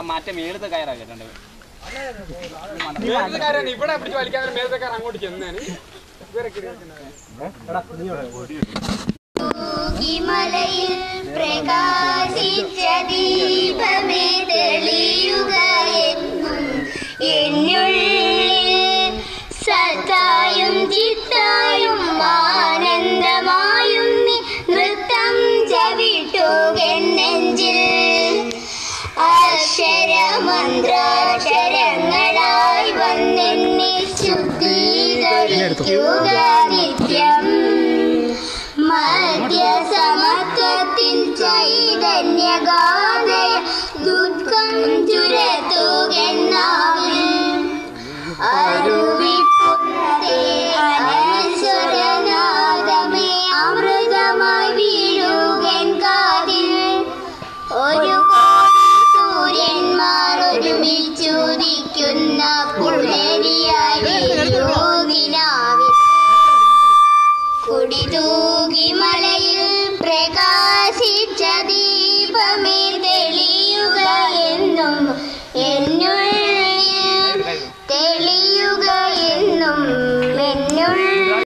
മറ്റേ മേളത്തെ കയറാക്കട്ടെ ഇവിടെ പിടിച്ച് വലിക്കാൻ മേലത്തെ കയറാൻ അങ്ങോട്ട് ചെന്നാണ് മലയിൽ പ്രകാശിച്ച ദീപമേ തെളിയുക എന്നും എന്നുള്ളിൽ സത്തായും ചിത്തായും ആനന്ദമായും നീ നൃത്തം ചവിട്ടുകെന്നെഞ്ചിൽ അക്ഷരമന്ത്രാക്ഷരങ്ങളായി വന്നെന്നെ ശുദ്ധീകരിക്കുക